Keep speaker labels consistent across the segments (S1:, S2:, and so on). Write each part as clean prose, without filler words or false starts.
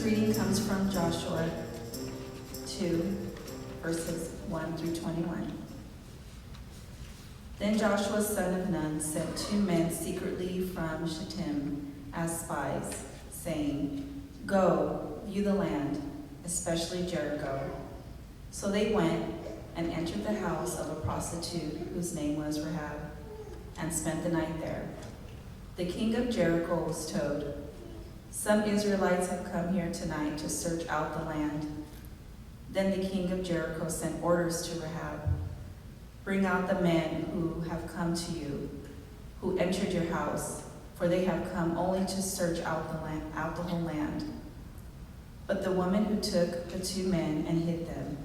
S1: Reading comes from Joshua 2, verses 1 through 21. Then Joshua son of Nun sent 2 men secretly from Shittim as spies, saying, "Go, view the land, especially Jericho." So they went and entered the house of a prostitute whose name was Rahab, and spent the night there. The king of Jericho was told, "Some Israelites have come here tonight to search out the land." Then the king of Jericho sent orders to Rahab, "Bring out the men who have come to you, who entered your house, for they have come only to search out the whole land." But the woman who took the 2 men and hid them.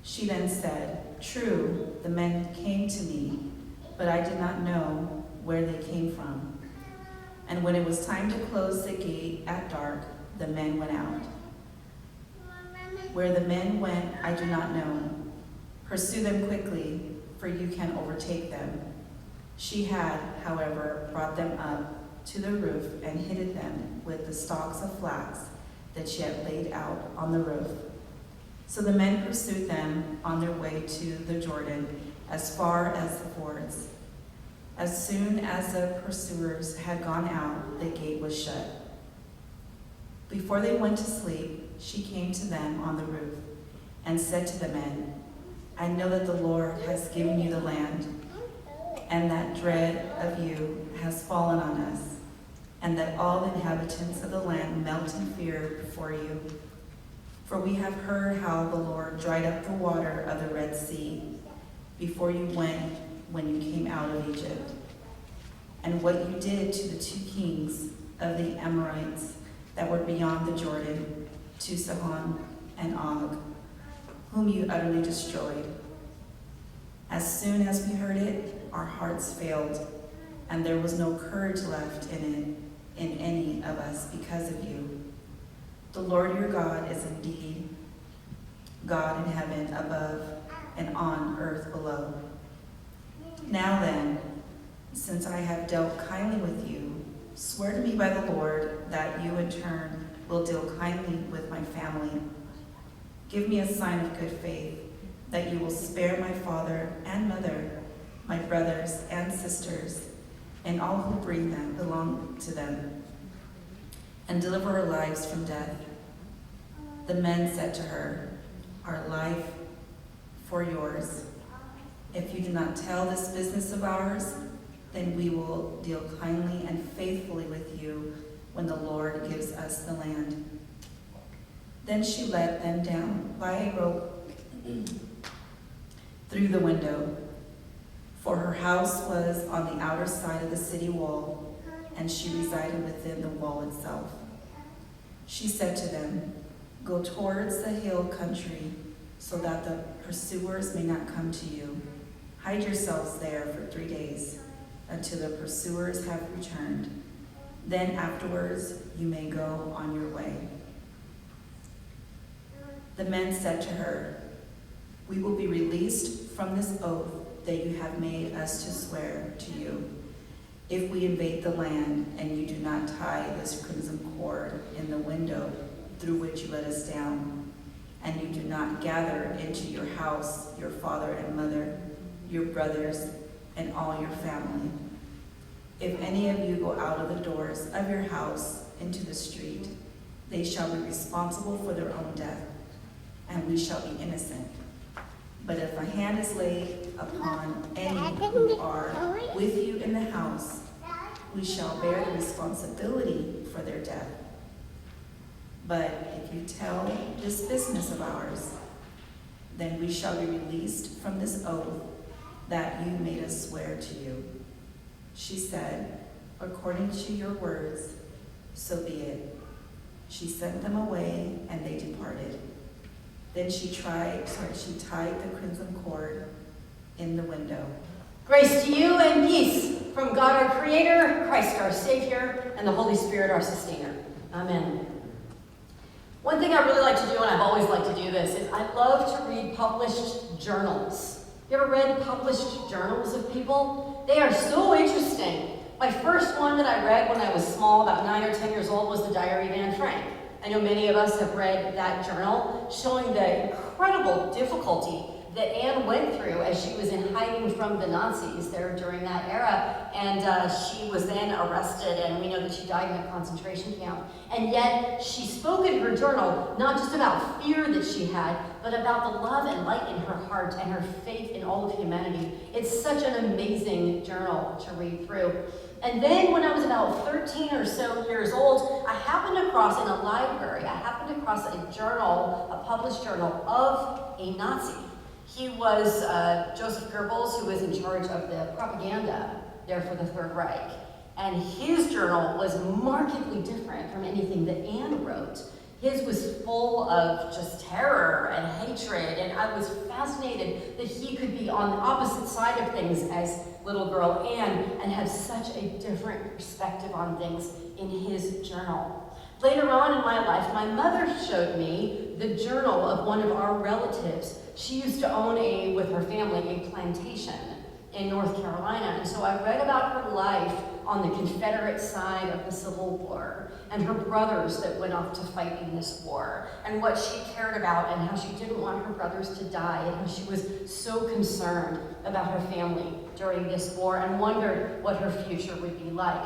S1: She then said, "True, the men came to me, but I did not know where they came from. And when it was time to close the gate at dark, the men went out. Where the men went, I do not know. Pursue them quickly, for you can overtake them." She had, however, brought them up to the roof and hidden them with the stalks of flax that she had laid out on the roof. So the men pursued them on their way to the Jordan, as far as the fords. As soon as the pursuers had gone out, the gate was shut. Before they went to sleep, she came to them on the roof and said to the men, "I know that the Lord has given you the land, and that dread of you has fallen on us, and that all the inhabitants of the land melt in fear before you. For we have heard how the Lord dried up the water of the Red Sea before you went when you came out of Egypt, and what you did to the 2 kings of the Amorites that were beyond the Jordan, to Sihon and Og, whom you utterly destroyed. As soon as we heard it, our hearts failed, and there was no courage left in any of us because of you. The Lord your God is indeed God in heaven above and on earth below. Now then, since I have dealt kindly with you, swear to me by the Lord that you in turn will deal kindly with my family. Give me a sign of good faith, that you will spare my father and mother, my brothers and sisters, and all who belong to them, and deliver our lives from death." The men said to her, "Our life for yours. If you do not tell this business of ours, then we will deal kindly and faithfully with you when the Lord gives us the land." Then she let them down by a rope through the window, for her house was on the outer side of the city wall, and she resided within the wall itself. She said to them, "Go towards the hill country, so that the pursuers may not come to you. Hide yourselves there for 3 days, until the pursuers have returned. Then afterwards you may go on your way." The men said to her, "We will be released from this oath that you have made us to swear to you, if we invade the land and you do not tie this crimson cord in the window through which you let us down, and you do not gather into your house your father and mother, your brothers, and all your family. If any of you go out of the doors of your house into the street, they shall be responsible for their own death, and we shall be innocent. But if a hand is laid upon any who are with you in the house, we shall bear the responsibility for their death. But if you tell this business of ours, then we shall be released from this oath that you made us swear to you." She said, "According to your words, so be it." She sent them away, and they departed. Then she tied the crimson cord in the window.
S2: Grace to you and peace from God our Creator, Christ our Savior, and the Holy Spirit our Sustainer. Amen. One thing I really like to do, and I've always liked to do this, is I love to read published journals. You ever read published journals of people? They are so interesting. My first one that I read when I was small, about 9 or 10 years old, was the Diary of Anne Frank. I know many of us have read that journal, showing the incredible difficulty that Anne went through as she was in hiding from the Nazis there during that era. And she was then arrested, and we know that she died in a concentration camp. And yet she spoke in her journal not just about fear that she had, but about the love and light in her heart and her faith in all of humanity. It's such an amazing journal to read through. And then when I was about 13 or so years old, I happened across in a library, a journal, a published journal of a Nazi. He was Joseph Goebbels, who was in charge of the propaganda there for the Third Reich. And his journal was markedly different from anything that Anne wrote. His was full of just terror and hatred, and I was fascinated that he could be on the opposite side of things as little girl Anne and have such a different perspective on things in his journal. Later on in my life, my mother showed me the journal of one of our relatives. She used to own, with her family, a plantation in North Carolina. And so I read about her life on the Confederate side of the Civil War and her brothers that went off to fight in this war and what she cared about and how she didn't want her brothers to die and how she was so concerned about her family during this war and wondered what her future would be like.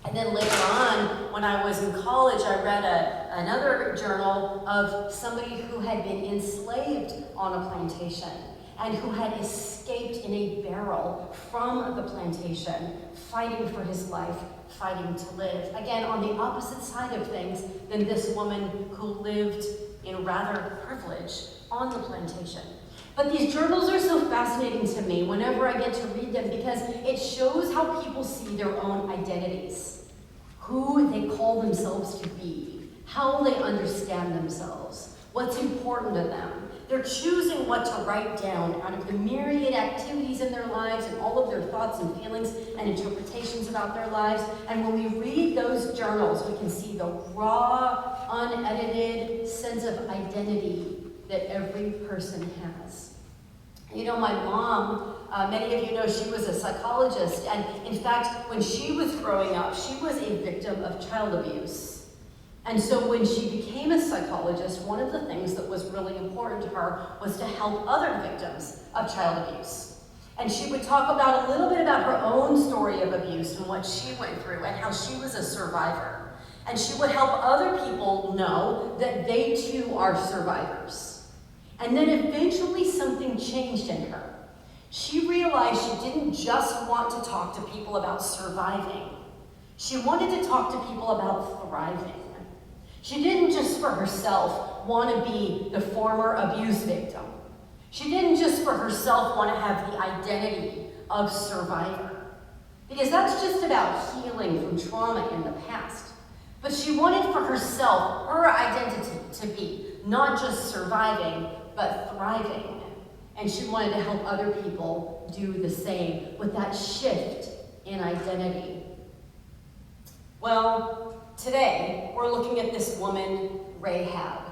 S2: And then later on, when I was in college, I read another journal of somebody who had been enslaved on a plantation and who had escaped in a barrel from the plantation, fighting for his life, fighting to live. Again, on the opposite side of things than this woman who lived in rather privilege on the plantation. But these journals are so fascinating to me whenever I get to read them because it shows how people see their own identities, who they call themselves to be, how they understand themselves, what's important to them. They're choosing what to write down out of the myriad activities in their lives and all of their thoughts and feelings and interpretations about their lives. And when we read those journals, we can see the raw, unedited sense of identity that every person has. You know, my mom, many of you know she was a psychologist, and in fact, when she was growing up, she was a victim of child abuse. And so when she became a psychologist, one of the things that was really important to her was to help other victims of child abuse. And she would talk about a little bit about her own story of abuse and what she went through and how she was a survivor. And she would help other people know that they too are survivors. And then eventually something changed in her. She realized she didn't just want to talk to people about surviving. She wanted to talk to people about thriving. She didn't just for herself want to be the former abuse victim. She didn't just for herself want to have the identity of survivor. Because that's just about healing from trauma in the past. But she wanted for herself, her identity to be not just surviving, but thriving. And she wanted to help other people do the same with that shift in identity. Well, today we're looking at this woman, Rahab,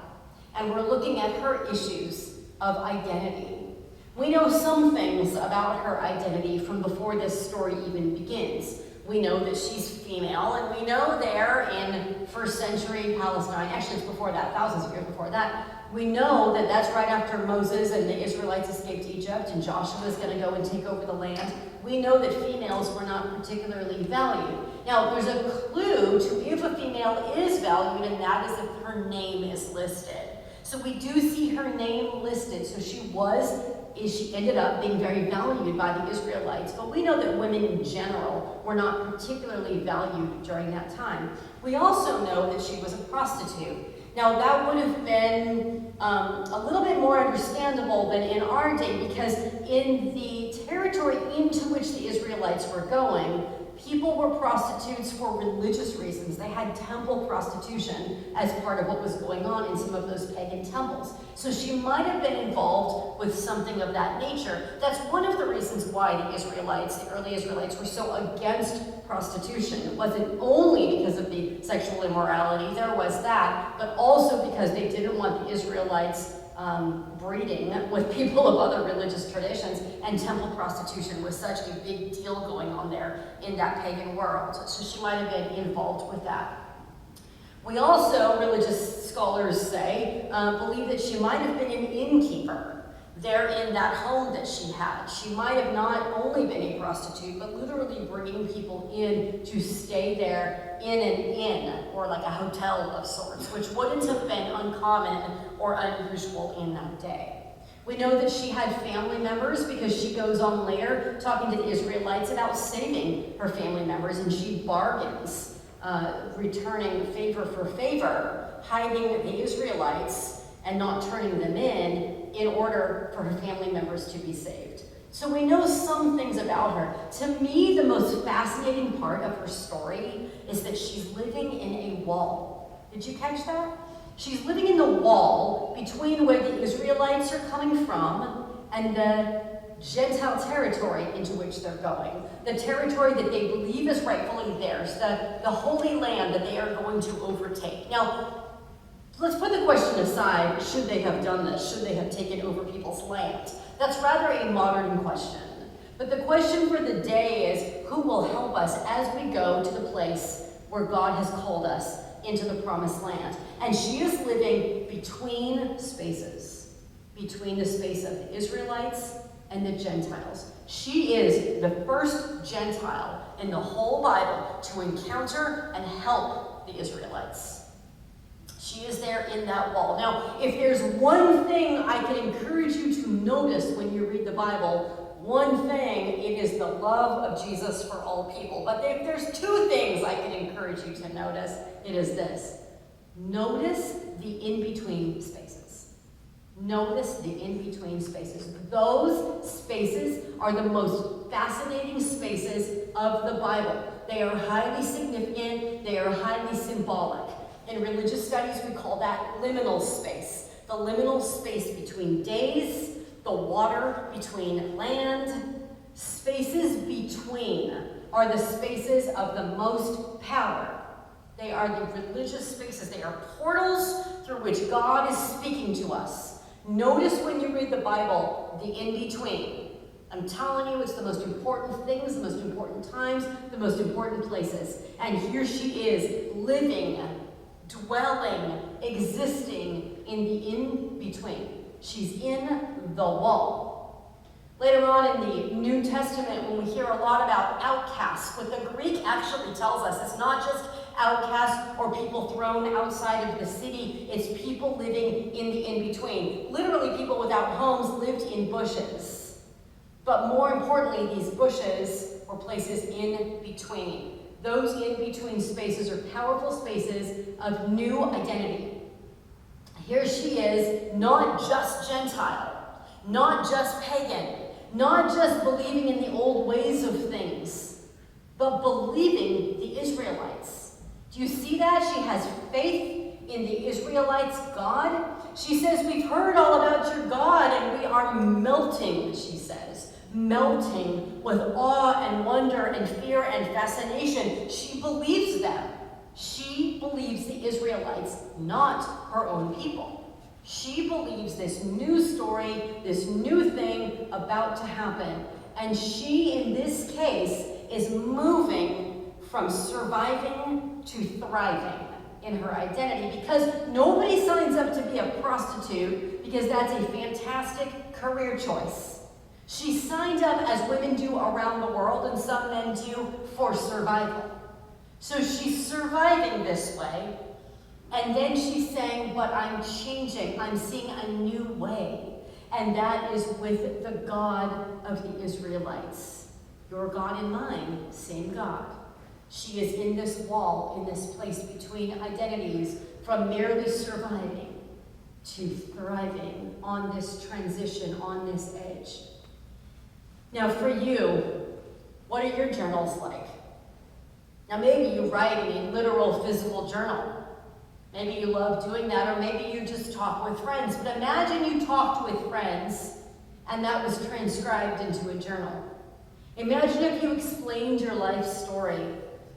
S2: and we're looking at her issues of identity. We know some things about her identity from before this story even begins. We know that she's female, and we know there in first century Palestine, actually it's before that, thousands of years before that, we know that that's right after Moses and the Israelites escaped Egypt and Joshua is going to go and take over the land. We know that females were not particularly valued. Now, there's a clue to if a female is valued, and that is if her name is listed. So we do see her name listed. So she was is she ended up being very valued by the Israelites, but we know that women in general were not particularly valued during that time. We also know that she was a prostitute. Now that would have been a little bit more understandable than in our day, because in the territory into which the Israelites were going, people were prostitutes for religious reasons. They had temple prostitution as part of what was going on in some of those pagan temples. So she might have been involved with something of that nature. That's one of the reasons why the Israelites, the early Israelites, were so against prostitution. It wasn't only because of the sexual immorality, there was that, but also because they didn't want the Israelites breeding with people of other religious traditions, and temple prostitution was such a big deal going on there in that pagan world. So she might have been involved with that. We also, religious scholars say, believe that she might have been an innkeeper there in that home that she had. She might have not only been a prostitute, but literally bringing people in to stay there in an inn, or like a hotel of sorts, which wouldn't have been uncommon or unusual in that day. We know that she had family members, because she goes on later talking to the Israelites about saving her family members, and she bargains, returning favor for favor, hiding the Israelites and not turning them in order for her family members to be saved. So we know some things about her. To me, the most fascinating part of her story is that she's living in a wall. Did you catch that? She's living in the wall between where the Israelites are coming from and the Gentile territory into which they're going. The territory that they believe is rightfully theirs, the Holy Land that they are going to overtake. Now, let's put the question aside, should they have done this? Should they have taken over people's land? That's rather a modern question. But the question for the day is, who will help us as we go to the place where God has called us into the promised land? And she is living between spaces, between the space of the Israelites and the Gentiles. She is the first Gentile in the whole Bible to encounter and help the Israelites. She is there in that wall. Now, if there's one thing I can encourage you to notice when you read the Bible, one thing, it is the love of Jesus for all people. But if there's two things I can encourage you to notice, it is this. Notice the in-between spaces. Notice the in-between spaces. Those spaces are the most fascinating spaces of the Bible. They are highly significant. They are highly symbolic. In religious studies, we call that liminal space. The liminal space between days, the water between land. Spaces between are the spaces of the most power. They are the religious spaces. They are portals through which God is speaking to us. Notice when you read the Bible, the in-between. I'm telling you, it's the most important things, the most important times, the most important places. And here she is, living, dwelling, existing in the in-between. She's in the wall. Later on in the New Testament, when we hear a lot about outcasts, what the Greek actually tells us is not just outcasts or people thrown outside of the city, it's people living in the in-between. Literally, people without homes lived in bushes. But more importantly, these bushes were places in between. Those in-between spaces are powerful spaces of new identity. Here she is, not just Gentile, not just pagan, not just believing in the old ways of things, but believing the Israelites. Do you see that? She has faith in the Israelites' God. She says, we've heard all about your God, and we are melting, she says. Melting with awe and wonder and fear and fascination. She believes them. She believes the Israelites, not her own people. She believes this new story, this new thing about to happen. And she, in this case, is moving from surviving to thriving in her identity, because nobody signs up to be a prostitute because that's a fantastic career choice. She signed up, as women do around the world and some men do, for survival. So she's surviving this way, and then she's saying, but I'm changing. I'm seeing a new way. and that is with the God of the Israelites. Your God and mine, same God. She is in this wall, in this place between identities, from merely surviving to thriving on this transition, on this edge. Now for you, what are your journals like? Now maybe you write in a literal physical journal. Maybe you love doing that, or maybe you just talk with friends. But imagine you talked with friends and that was transcribed into a journal. Imagine if you explained your life story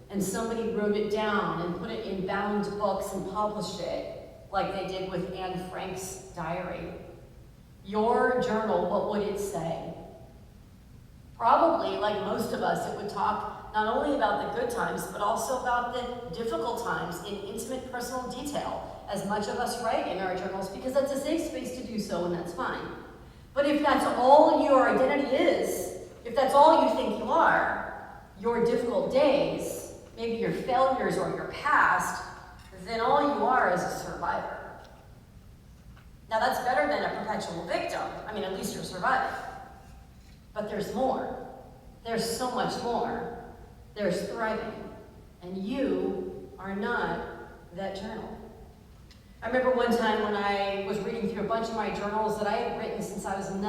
S2: and somebody wrote it down and put it in bound books and published it like they did with Anne Frank's diary. Your journal, what would it say? Probably, like most of us, it would talk not only about the good times, but also about the difficult times in intimate personal detail, as much of us write in our journals, because that's a safe space to do so, and that's fine. But if that's all your identity is, if that's all you think you are, your difficult days, maybe your failures or your past, then all you are is a survivor. Now that's better than a perpetual victim. I mean, at least you're surviving. But there's more. There's so much more. There's thriving. And you are not that journal. I remember one time when I was reading through a bunch of my journals that I had written since I was 9,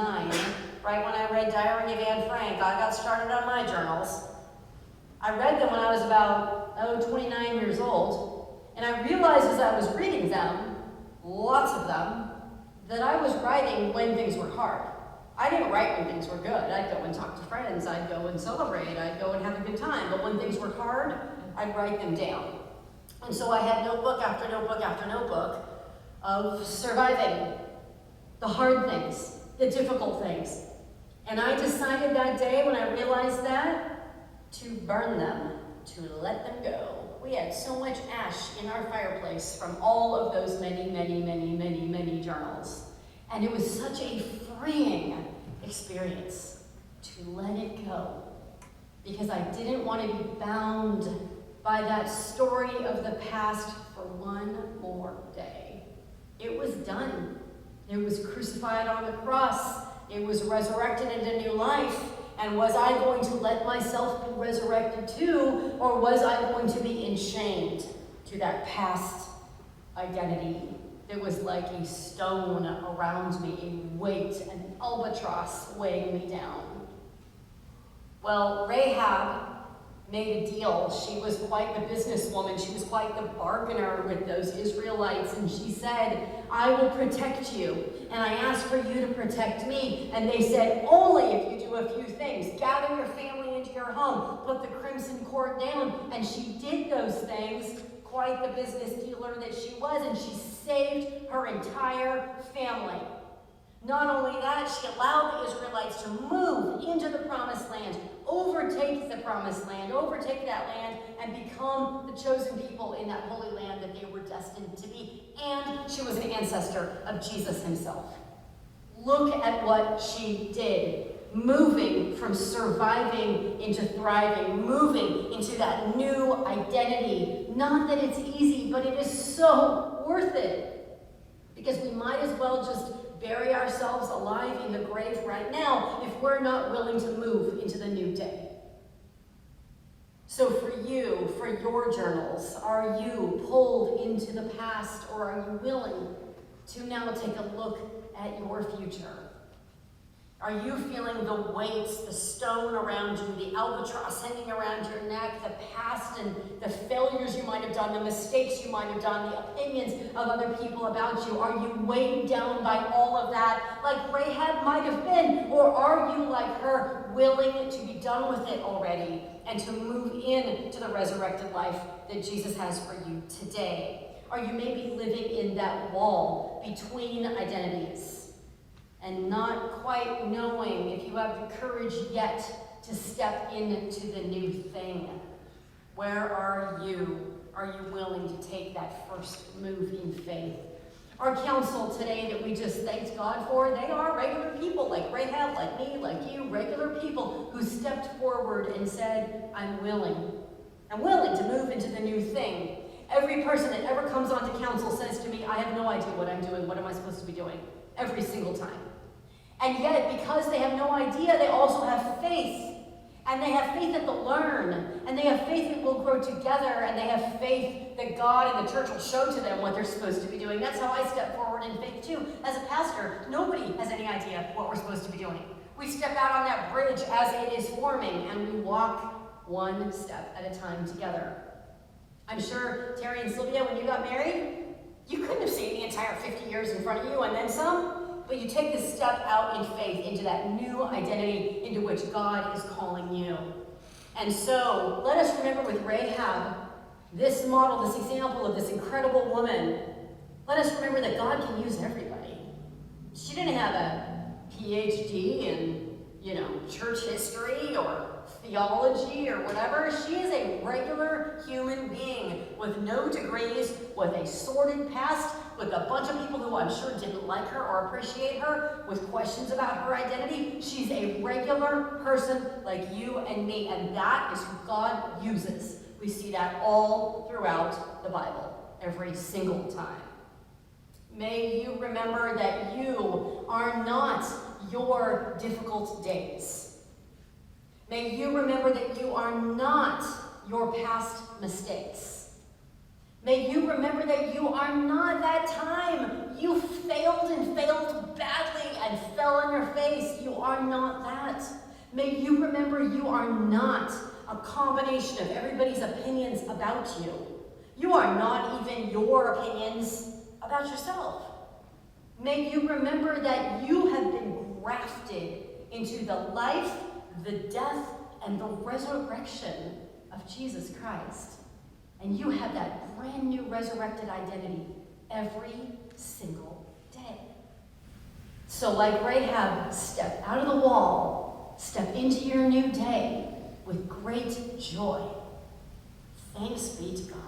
S2: right when I read Diary of Anne Frank, I got started on my journals. I read them when I was about, 29 years old, and I realized as I was reading them, lots of them, that I was writing when things were hard. I didn't write when things were good. I'd go and talk to friends, I'd go and celebrate, I'd go and have a good time, but when things were hard, I'd write them down. And so I had notebook after notebook after notebook of surviving the hard things, the difficult things. And I decided that day when I realized that, to burn them, to let them go. We had so much ash in our fireplace from all of those many journals. And it was such a freeing experience to let it go, because I didn't want to be bound by that story of the past for one more day. It was done. It was crucified on the cross. It was resurrected into new life. And was I going to let myself be resurrected too, or was I going to be enchained to that past identity that was like a stone around me, a weight, an albatross weighing me down? Well, Rahab made a deal. She was quite the businesswoman. She was quite the bargainer with those Israelites. And she said, I will protect you. And I asked for you to protect me. And they said, only if you do a few things. Gather your family into your home. Put the crimson cord down. And she did those things, quite the business dealer that she was. And she saved her entire family. Not only that, she allowed the Israelites to move into the promised land, overtake the promised land, overtake that land, and become the chosen people in that holy land that they were destined to be. And she was an ancestor of Jesus himself. Look at what she did, moving from surviving into thriving, moving into that new identity. Not that it's easy, but it is so worth it, because we might as well just bury ourselves alive in the grave right now if we're not willing to move into the new day. So for you, for your journals, are you pulled into the past, or are you willing to now take a look at your future? Are you feeling the weights, the stone around you, the albatross hanging around your neck, the past and the failures you might have done, the mistakes you might have done, the opinions of other people about you? Are you weighed down by all of that like Rahab might have been? Or are you, like her, willing to be done with it already and to move into the resurrected life that Jesus has for you today? Are you maybe living in that wall between identities and not quite knowing if you have the courage yet to step into the new thing? Where are you? Are you willing to take that first move in faith? Our council today that we just thanked God for, they are regular people like Rahab, like me, like you, regular people who stepped forward and said, I'm willing. I'm willing to move into the new thing. Every person that ever comes onto council says to me, I have no idea what I'm doing. What am I supposed to be doing? Every single time. And yet, because they have no idea, they also have faith. And they have faith that they'll learn. And they have faith that we'll grow together. And they have faith that God and the church will show to them what they're supposed to be doing. That's how I step forward in faith too. As a pastor, nobody has any idea what we're supposed to be doing. We step out on that bridge as it is forming, and we walk one step at a time together. I'm sure, Terry and Sylvia, when you got married, you couldn't have seen the entire 50 years in front of you and then some. But you take this step out in faith into that new identity into which God is calling you. And so, let us remember with Rahab, this model, this example of this incredible woman, let us remember that God can use everybody. She didn't have a PhD in, church history or theology or whatever. She is a regular human being with no degrees, with a sordid past, with a bunch of people who I'm sure didn't like her or appreciate her, with questions about her identity. She's a regular person like you and me, and that is who God uses. We see that all throughout the Bible, every single time. May you remember that you are not your difficult days. May you remember that you are not your past mistakes. May you remember that you are not that time you failed and failed badly and fell on your face. You are not that. May you remember you are not a combination of everybody's opinions about you. You are not even your opinions about yourself. May you remember that you have been grafted into the life, the death, and the resurrection of Jesus Christ. And you have that brand new resurrected identity every single day. So like Rahab, step out of the wall, step into your new day with great joy. Thanks be to God.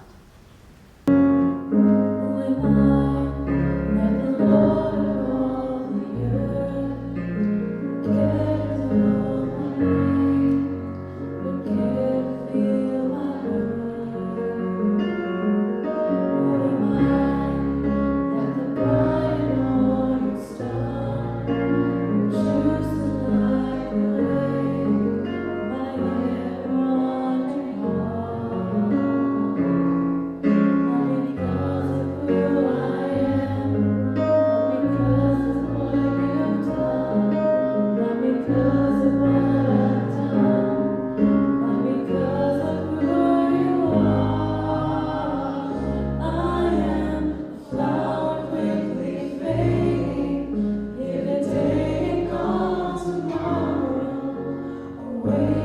S3: Away.